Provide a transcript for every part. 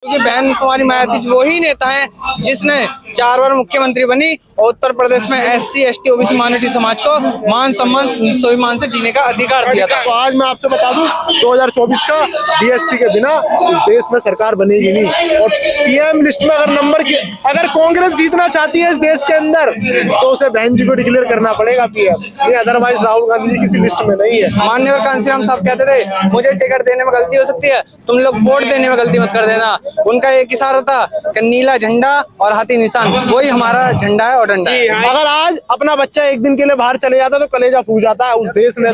क्योंकि बहन कुमारी मायावती वही नेता है जिसने 4 बार मुख्यमंत्री बनी और उत्तर प्रदेश में SC ST OBC माइनॉरिटी समाज को मान सम्मान स्वाभिमान से जीने का अधिकार दिया था। तो आज मैं आपसे बता दूं 2024 का DSP के बिना इस देश में सरकार बनेगी नहीं। और PM लिस्ट में अगर कांग्रेस जीतना चाहती है इस देश के अंदर तो उसे बहन जी को डिक्लेयर करना पड़ेगा PM, ये अदरवाइज राहुल गांधी जी किसी लिस्ट में नहीं है। माननीय कांसीराम साहब कहते थे मुझे टिकट देने में गलती हो सकती है, तुम लोग वोट देने में गलती मत कर देना। उनका एक इशारा था कि नीला झंडा और हाथी निशान वही हमारा झंडा है और डंडा है। अगर आज अपना बच्चा एक दिन के लिए बाहर चले जाता तो कलेजा फूट जाता है। उस देश ने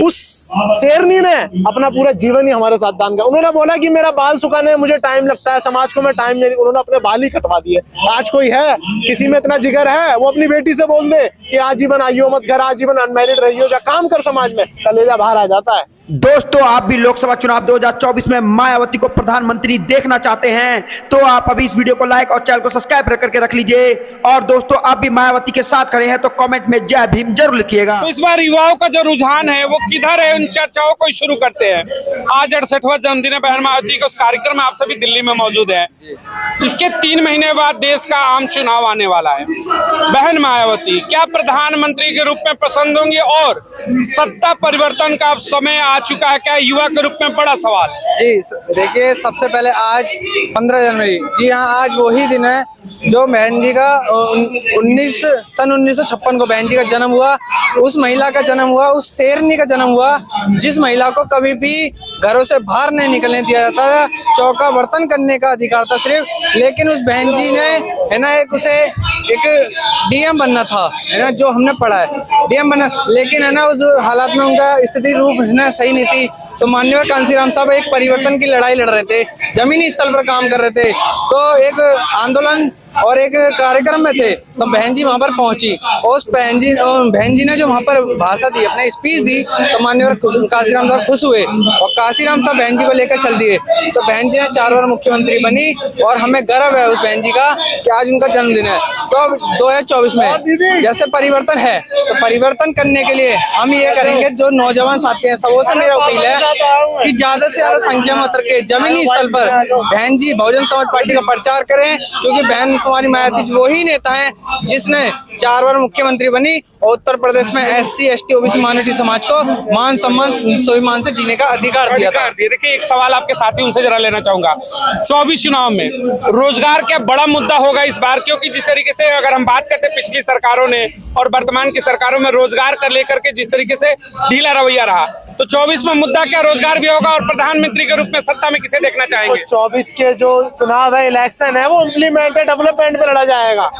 उस शेरनी ने अपना पूरा जीवन ही हमारे साथ दान किया। उन्होंने बोला कि मेरा बाल सुखाने में मुझे टाइम लगता है, समाज को मैं टाइम नहीं, उन्होंने अपने बाल ही कटवा दिए। आज कोई है किसी में इतना जिगर है वो अपनी बेटी से बोल दे कि आजीवन आइयो मत घर, आजीवन अनमैरिड रहियो, जा काम कर समाज में, कलेजा बाहर आ जाता है। दोस्तों, आप भी लोकसभा चुनाव 2024 में मायावती को प्रधानमंत्री देखना चाहते हैं तो आप अभी इस वीडियो को लाइक और चैनल को सब्सक्राइब करके रख लीजिए। और दोस्तों, आप भी मायावती के साथ खड़े हैं तो कमेंट में जय भीम जरूर लिखिएगा। तो इस बार युवाओं का जो रुझान है वो किधर है, उन चर्चाओं को शुरू करते हैं। आज 68वां जन्मदिन है बहन मायावती का, उस कार्यक्रम में आप सभी दिल्ली में मौजूद हैं। इसके 3 महीने बाद देश का आम चुनाव आने वाला है। बहन मायावती क्या प्रधानमंत्री के रूप में पसंद होंगी और सत्ता परिवर्तन का समय आ चुका है क्या, युवा के रूप में बड़ा सवाल जी। देखिए, सबसे पहले आज 15 जनवरी, जी हाँ, आज वही दिन है जो बहन जी का 1956 को बहन जी का जन्म हुआ। उस महिला का जन्म हुआ, उस शेरनी का जन्म हुआ जिस महिला को कभी भी घरों से बाहर नहीं निकलने दिया जाता था, चौका बर्तन करने का अधिकार था सिर्फ। लेकिन उस बहन जी ने है ना उसे एक DM बनना था, है ना, जो हमने पढ़ा है DM बनना, लेकिन है ना उस हालात में उनका स्थिति रूप है ना सही नहीं थी। तो माननीय कांसीराम साहब एक परिवर्तन की लड़ाई लड़ रहे थे, जमीनी स्तर पर काम कर रहे थे, तो एक आंदोलन और एक कार्यक्रम में थे तो बहन जी वहां पर पहुंची और उस बहन जी ने जो वहां पर भाषा दी, अपने स्पीच दी, तो माननीय कांसीराम साहब खुश हुए और कांसीराम साहब बहन जी को लेकर चल दिए। तो बहन जी ने 4 बार मुख्यमंत्री बनी और हमें गर्व है उस बहन जी का कि आज उनका जन्मदिन है। तो अब 2024 में जैसे परिवर्तन है तो परिवर्तन करने के लिए हम ये करेंगे, जो नौजवान साथी हैं सबों से मेरा अपील है कि ज्यादा से ज्यादा संख्या में उतर के जमीनी स्तर पर बहन जी बहुजन समाज पार्टी का प्रचार करें, क्योंकि बहन कुमारी मायावती वही नेता है जिसने 4 बार मुख्यमंत्री बनी और उत्तर प्रदेश में SC ST OBC माइनॉरिटी समाज को मान सम्मान स्वाभिमान से जीने का अधिकार दिया था। देखिए, एक सवाल आपके साथी उनसे जरा लेना चाहूंगा। 24 चुनाव में रोजगार क्या बड़ा मुद्दा होगा इस बार, क्योंकि जिस तरीके से अगर हम बात करते पिछली सरकारों ने और वर्तमान की सरकारों में रोजगार कर लेकर के जिस तरीके से ढीला रवैया रहा, तो 24 में मुद्दा क्या रोजगार भी होगा और प्रधानमंत्री के रूप में सत्ता में किसे देखना चाहेंगे? 24 के जो चुनाव है, इलेक्शन है, वो इम्प्लीमेंट डेवलपमेंट पे लड़ा जाएगा।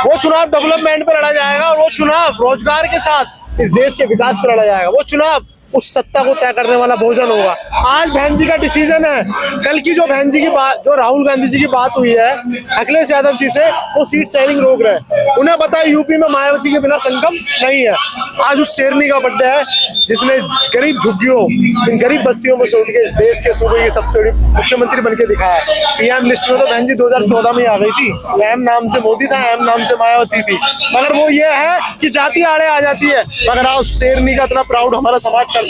वो चुनाव डेवलपमेंट पे लड़ा जाएगा और वो चुनाव रोजगार के साथ इस देश के विकास पे लड़ा जाएगा। वो चुनाव उस सत्ता को तय करने वाला भोजन होगा। आज बहन जी का डिसीजन है, कल की जो बहन जी की बात, जो राहुल गांधी जी की बात हुई है अखिलेश यादव जी से, वो सीट शेयरिंग रोक रहे। उन्हें पता है यूपी में मायावती के बिना संगम नहीं है। आज उस शेरनी का बर्थडे है जिसने गरीब झुग्गियों, इन गरीब बस्तियों में से उठ के इस देश के सूबे की सबसे बड़ी मुख्यमंत्री बन के दिखाया है। PM लिस्ट में तो बहन जी 2014 में आ गई थी। M नाम से मोदी था, M नाम से मायावती थी, मगर वो ये है कि जाति आड़े आ जाती है। मगर आज शेरनी का इतना प्राउड हमारा समाज है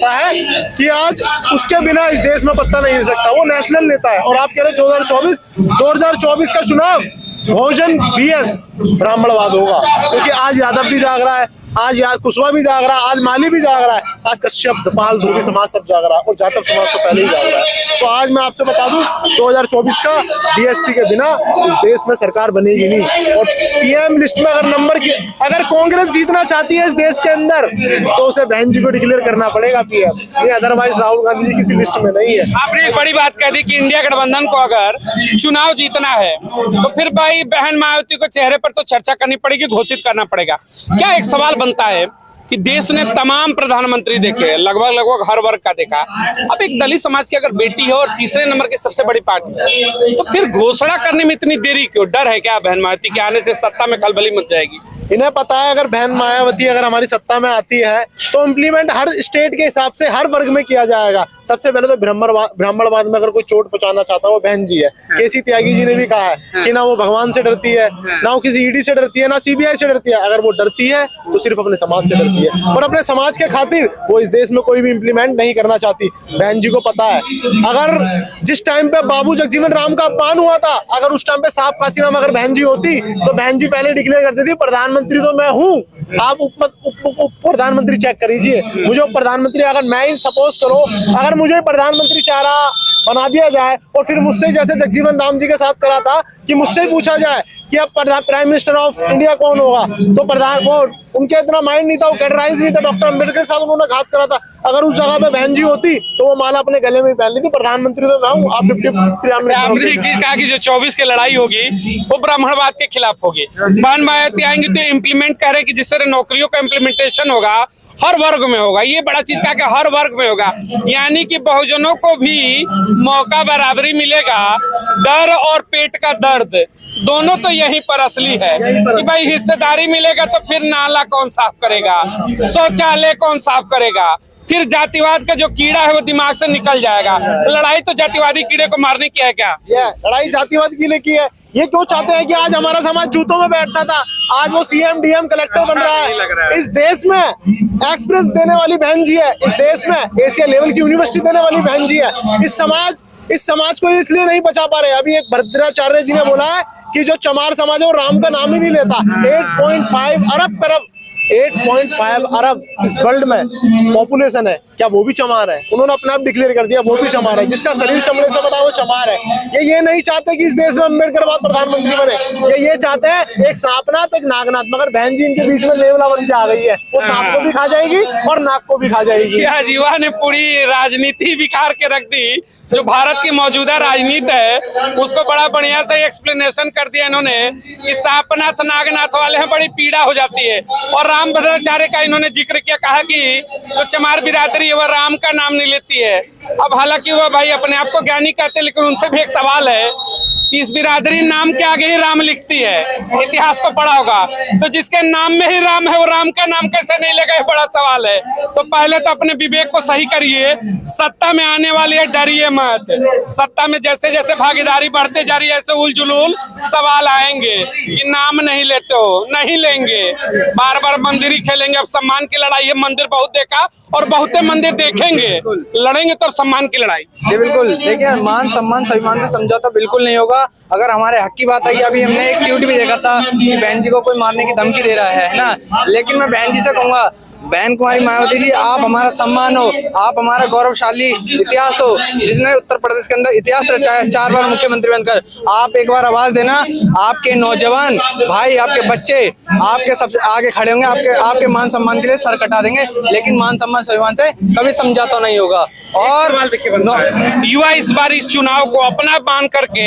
कि आज उसके बिना इस देश में पत्ता नहीं हिल सकता। वो नेशनल नेता है। और आप कह रहे 2024 का चुनाव बहुजन VS ब्राह्मणवाद होगा, क्योंकि आज यादव भी जाग रहा है, आज कुशवाहा भी जाग रहा है, आज माली भी जाग रहा है, आज कश्यप, पाल, धोबी समाज सब जाग रहा है और जाटव समाज तो पहले ही जाग रहा है। तो आज मैं आपसे बता दूं 2024 का DSP के बिना इस देश में सरकार बनेगी नहीं। और PM लिस्ट में अगर कांग्रेस जीतना चाहती है इस देश के अंदर तो उसे बहन जी को डिक्लेयर करना पड़ेगा PM, ये अदरवाइज राहुल गांधी जी किसी लिस्ट में नहीं है। आपने एक बड़ी बात कह दी कि इंडिया गठबंधन को अगर चुनाव जीतना है तो फिर भाई बहन मायावती को चेहरे पर तो चर्चा करनी पड़ेगी, घोषित करना पड़ेगा। क्या एक सवाल बनता है कि देश ने तमाम प्रधानमंत्री देखे, लगभग हर वर्ग का देखा, अब एक दलित समाज की अगर बेटी है और तीसरे नंबर की सबसे बड़ी पार्टी, तो फिर घोषणा करने में इतनी देरी क्यों? डर है क्या बहन मायावती के आने से सत्ता में खलबली मच जाएगी? इन्हें पता है अगर बहन मायावती अगर हमारी सत्ता में आती है तो इम्प्लीमेंट हर स्टेट के हिसाब से हर वर्ग में किया जाएगा। सबसे पहले तो ब्राह्मणवाद में अगर कोई चोट पहुंचाना चाहता है वो बहन जी है। केसी त्यागी जी ने भी कहा है कि ना वो भगवान से डरती है, ना वो किसी ईडी से डरती है, ना सीबीआई से डरती है। अगर वो डरती है तो सिर्फ अपने समाज से डरती है, और अपने समाज के खातिर वो इस देश में कोई भी इम्प्लीमेंट नहीं करना चाहती। बहन जी को पता है अगर जिस टाइम पे बाबू जगजीवन राम का अपमान हुआ था, अगर उस टाइम पे साहब काशीराम अगर बहन जी होती तो बहन जी पहले डिक्लेयर करती थी प्रधानमंत्री तो मैं हूँ, आप उप प्रधानमंत्री चेक कर लीजिए मुझे प्रधानमंत्री। अगर मैं ही सपोज करो अगर मुझे प्रधानमंत्री चारा बना दिया जाए और फिर मुझसे जैसे जगजीवन राम जी के साथ करा था कि मुझसे ही पूछा जाए कि अब प्राइम मिनिस्टर ऑफ इंडिया कौन होगा, तो प्रधान वो उनके इतना माइंड नहीं था, वो कैडराइज नहीं था। डॉक्टर अम्बेडकर के साथ उन्होंने घात करा था। अगर उस जगह पे बहन जी होती तो वो माला अपने गले में ही पहन ली थी, प्रधानमंत्री तो मैं हूँ, आप डिप्टी प्राइम मिनिस्टर। एक चीज कहा कि जो 24 की लड़ाई होगी वो ब्राह्मणवाद के खिलाफ होगी। बहन मायावती आएंगी तो इम्प्लीमेंट कर रहे कि जिस तरह नौकरियों का इम्प्लीमेंटेशन होगा हर वर्ग में होगा। ये बड़ा चीज कहा कि हर वर्ग में होगा, यानी कि बहुजनों को भी मौका बराबरी मिलेगा। डर और पेट का दर्द दोनों तो यहीं पर असली है कि भाई हिस्सेदारी मिलेगा तो फिर नाला कौन साफ करेगा, शौचालय कौन साफ करेगा, फिर जातिवाद का जो कीड़ा है वो दिमाग से निकल जाएगा। लड़ाई तो जातिवादी कीड़े को मारने की है क्या? लड़ाई जातिवाद की लिए की है। ये क्यों चाहते हैं कि आज हमारा समाज जूतों में बैठता था, आज वो सीएम डीएम कलेक्टर बन रहा है। इस देश में एक्सप्रेस देने वाली बहन जी है, इस देश में एशिया लेवल की यूनिवर्सिटी देने वाली बहन जी है। इस समाज को इसलिए नहीं बचा पा रहे। अभी एक भद्राचार्य जी ने बोला है कि जो चमार समाज है वो राम का नाम ही नहीं लेता। 8.5 अरब इस वर्ल्ड में पॉपुलेशन है, क्या वो भी चमार है? उन्होंने अपने आप डिक्लेयर कर दिया वो भी चमार है। जिसका शरीर चमड़े से बना वो चमार है। ये नहीं चाहते कि इस देश में अम्बेडकर बाद प्रधानमंत्री बने, ये चाहते हैं एक सांपनाथ एक नागनाथ। मगर बहन जी इनके बीच में नेवला बन के आ गई है, वो सांप को भी खा जाएगी और नाग को भी खा जाएगी। क्या जीवा ने पूरी राजनीति बिगाड़ के रख दी। जो भारत की मौजूदा राजनीति है उसको बड़ा बढ़िया से एक्सप्लेनेशन कर दिया इन्होंने कि सांपनाथ नागनाथ वाले हैं बड़ी पीड़ा हो जाती है। और राम भद्राचार्य का इन्होंने जिक्र किया, कहा कि जो चमार बिरादरी है वह राम का नाम नहीं लेती है। अब हालांकि वह भाई अपने आप को ज्ञानी कहते हैं, लेकिन उनसे भी एक सवाल है कि इस बिरादरी नाम के आगे ही राम लिखती है। इतिहास को पढ़ा होगा तो जिसके नाम में ही राम है वो राम का नाम कैसे नहीं लेगा, ये बड़ा सवाल है। तो पहले तो अपने विवेक को सही करिए। सत्ता में आने वाली है, डरिए मत। सत्ता में जैसे जैसे भागीदारी बढ़ते जा रही है ऐसे उलझुल सवाल आएंगे कि नाम नहीं लेते हो, नहीं लेंगे, बार बार मंदिर ही खेलेंगे। अब सम्मान की लड़ाई है, मंदिर बहुत देखा और बहुते मंदिर देखेंगे, लड़ेंगे तो सम्मान की लड़ाई। जी बिल्कुल, देखिए मान सम्मान स्वाभिमान से समझौता बिल्कुल नहीं होगा। अगर हमारे हक की बात आई, अभी हमने एक ट्वीट भी देखा था कि बहन जी को कोई मारने की धमकी दे रहा है ना। लेकिन मैं बहन जी से कहूंगा, बहन कुमारी मायावती जी, आप हमारा सम्मान हो, आप हमारा गौरवशाली इतिहास हो, जिसने उत्तर प्रदेश के अंदर इतिहास रचाया 4 बार मुख्यमंत्री बनकर। आप एक बार आवाज देना, आपके नौजवान भाई, आपके बच्चे आपके सबसे आगे खड़े होंगे, आपके मान सम्मान के लिए सर कटा देंगे। लेकिन मान सम्मान स्वाभिमान से कभी समझौता नहीं होगा। और युवा इस बार इस चुनाव को अपना मान करके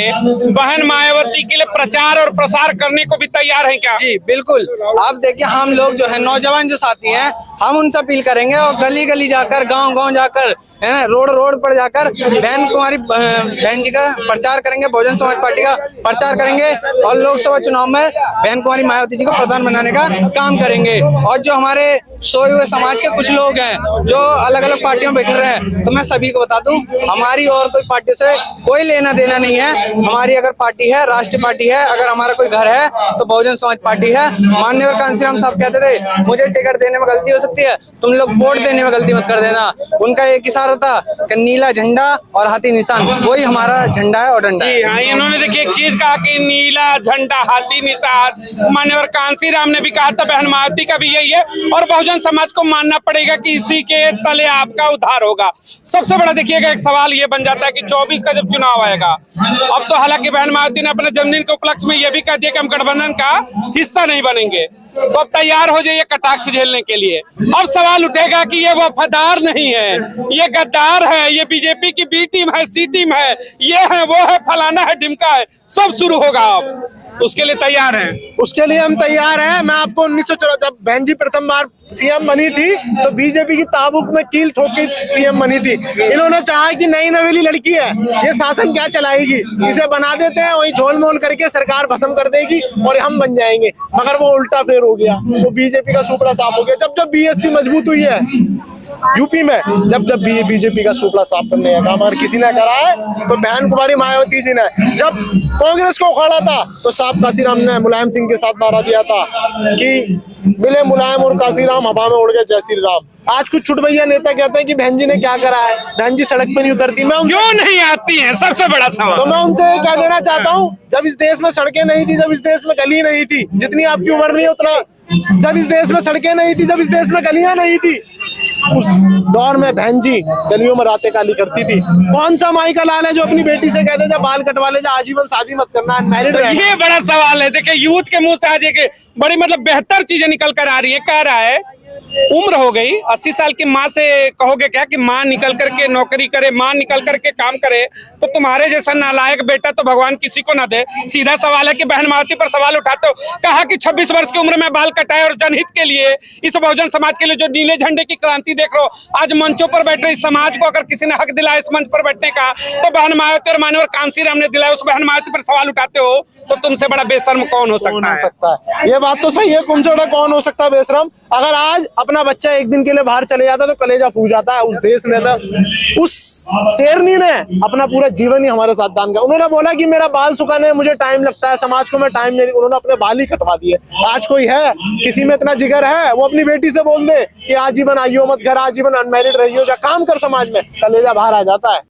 बहन मायावती के लिए प्रचार और प्रसार करने को भी तैयार हैं क्या? जी बिल्कुल। आप देखिए, हम लोग जो है नौजवान जो साथी हैं, हम उनसे अपील करेंगे और गली गली जाकर, गांव गांव जाकर, है ना, रोड पर जाकर बहन जी का प्रचार करेंगे, बहुजन समाज पार्टी का प्रचार करेंगे और लोकसभा चुनाव में बहन कुमारी मायावती जी को प्रधान बनाने का काम करेंगे। और जो हमारे सोए हुए समाज के कुछ लोग हैं जो अलग अलग पार्टियों में बैठे रहे हैं, तो मैं सभी को बता दूं, हमारी और कोई पार्टी से कोई लेना देना नहीं है। हमारी अगर पार्टी है, राष्ट्रीय पार्टी है, अगर हमारा कोई घर है तो बहुजन समाज पार्टी है। माननीय कांसीराम साहब कहते थे, मुझे टिकट देने में गलती हो सकती है, तुम लोग वोट देने में गलती मत कर देना। उनका एक इशारा था कि नीला झंडा और हाथी निशान, वही हमारा झंडा है और डंडा है। जी हाँ, इन्होंने देखिए एक चीज कहा कि नीला झंडा हाथी निशान। माननीय कांसीराम ने भी कहा था, बहन मायावती का भी यही है। और बहुजन समाज को मानना पड़ेगा कि इसी के तले आपका उद्धार होगा। सबसे बड़ा देखिएगा एक सवाल ये बन जाता है कि 24 का जब चुनाव आएगा, अब तो हालांकि बहन मायावती ने अपने जन्मदिन के उपलक्ष्य में यह भी कह दिया कि हम गठबंधन का हिस्सा नहीं बनेंगे, तो अब तैयार हो जाइए कटाक्ष झेलने के लिए। अब सवाल उठेगा कि ये वफादार नहीं है, ये गद्दार है, ये बीजेपी की बी टीम है, सी टीम है, ये है वो है, फलाना है, ढिमका है। सब शुरू होगा अब, उसके लिए तैयार हैं। उसके लिए हम तैयार हैं। मैं आपको 1994 जब बहन जी प्रथम बार सीएम बनी थी तो बीजेपी की ताबूक में कील ठोक के सीएम बनी थी। इन्होंने चाहा कि नई नवेली लड़की है, ये शासन क्या चलाएगी, इसे बना देते हैं, वही झोल मोल करके सरकार भस्म कर देगी और हम बन जाएंगे। मगर वो उल्टा फेर हो गया, वो बीजेपी का सुपड़ा साफ हो गया। जब जब बीएसपी मजबूत हुई है यूपी में, जब जब बीजेपी का सुपड़ा साफ करने का काम अगर किसी ने करा है तो बहन कुमारी मायावती जी ने। जब कांग्रेस को उखाड़ा था तो साहब काशीराम ने मुलायम सिंह के साथ नारा दिया था कि मिले मुलायम और काशीराम, हवा में उड़ गए जय श्री राम। आज कुछ छुटभैया नेता कहते हैं कि बहन जी ने क्या करा है, बहन जी सड़क पे नहीं उतरती। मैं क्यों नहीं आती है, सबसे बड़ा सवाल। तो मैं उनसे कह देना चाहता हूँ, जब इस देश में सड़कें नहीं थी, जब इस देश में गली नहीं थी, जितनी आपकी उम्र नहीं है उतना, जब इस देश में सड़कें नहीं थी, जब इस देश में गलियां नहीं थी, उस दौर में बहन जी गलियों में रातें काली करती थी। कौन सा माई का लाल है जो अपनी बेटी से कहते जा बाल कटवा ले, जा आजीवन शादी मत करना, अनमैरिड रहना। ये बड़ा सवाल है। देखिए यूथ के मुंह से आज एक बड़ी मतलब बेहतर चीजें निकल कर आ रही है। कह रहा है उम्र हो गई 80 साल की माँ से कहोगे क्या कि माँ निकल करके नौकरी करे, माँ निकल करके काम करे, तो तुम्हारे जैसा नालायक बेटा तो भगवान किसी को ना दे। सीधा सवाल है कि बहन मायावती पर सवाल उठाते हो। कहा कि 26 वर्ष की उम्र में बाल कटाए और जनहित के लिए, इस बहुजन समाज के लिए जो नीले झंडे की क्रांति देख रहे हो, आज मंचों पर बैठे इस समाज को अगर किसी ने हक दिलाया इस मंच पर बैठने का तो बहन मायावती और मानवर कांसीराम ने दिलाया। उस बहन मायावती पर सवाल उठाते हो तो तुमसे बड़ा बेशर्म कौन हो सकता है? ये बात तो सही है, तुमसे बड़ा कौन हो सकता है बेशरम। अगर आज अपना बच्चा एक दिन के लिए बाहर चले जाता तो कलेजा फूट जाता है। उस देश ने, उस शेरनी ने अपना पूरा जीवन ही हमारे साथ दान किया। उन्होंने बोला कि मेरा बाल सुखाने में मुझे टाइम लगता है, समाज को मैं टाइम नहीं, उन्होंने अपने बाल ही कटवा दिए। आज कोई है किसी में इतना जिगर है वो अपनी बेटी से बोल दे कि आजीवन आइयो मत घर, आजीवन अनमैरिड रहियो, जा काम कर समाज में, कलेजा बाहर आ जाता है।